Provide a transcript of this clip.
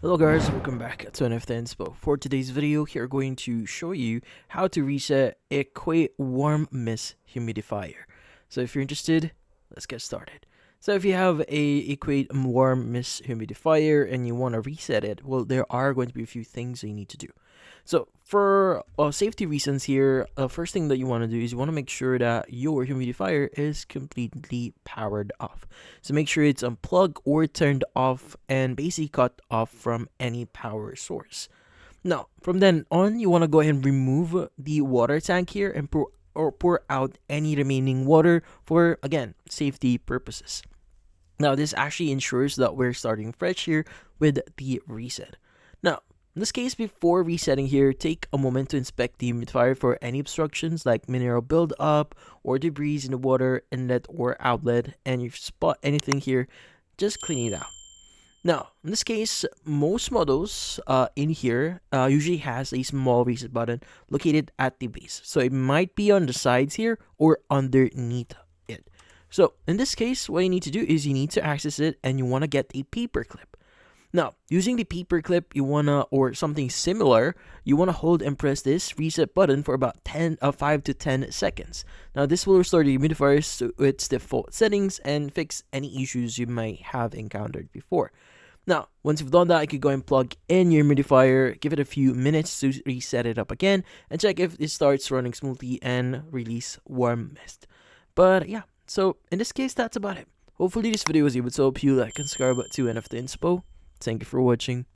Hello guys, welcome back to NFT Inspo. For today's video, here going to show you how to reset Equate Warm Mist Humidifier. So if you're interested, let's get started. So if you have a Equate Warm Mist Humidifier and you want to reset it, well, there are going to be a few things that you need to do. So for safety reasons here, first thing that you want to do is you want to make sure that your humidifier is completely powered off. So make sure it's unplugged or turned off and basically cut off from any power source. Now, from then on, you want to go ahead and remove the water tank here and pour out any remaining water for, again, safety purposes. Now, this actually ensures that we're starting fresh here with the reset. Now, in this case, before resetting here, take a moment to inspect the humidifier for any obstructions like mineral buildup or debris in the water inlet or outlet, and if you spot anything here, just clean it out. Now, in this case, most models in here usually has a small reset button located at the base. So it might be on the sides here or underneath it. So in this case, what you need to do is you need to access it and you want to get a paper clip. Now, using the paper clip, or something similar, you wanna hold and press this reset button for about 5 to 10 seconds. Now, this will restore the humidifier to its default settings and fix any issues you might have encountered before. Now, once you've done that, you could go and plug in your humidifier, give it a few minutes to reset it up again, and check if it starts running smoothly and release warm mist. But yeah, so in this case, that's about it. Hopefully this video was able to help you. Like and subscribe to NFT Inspo. Thank you for watching.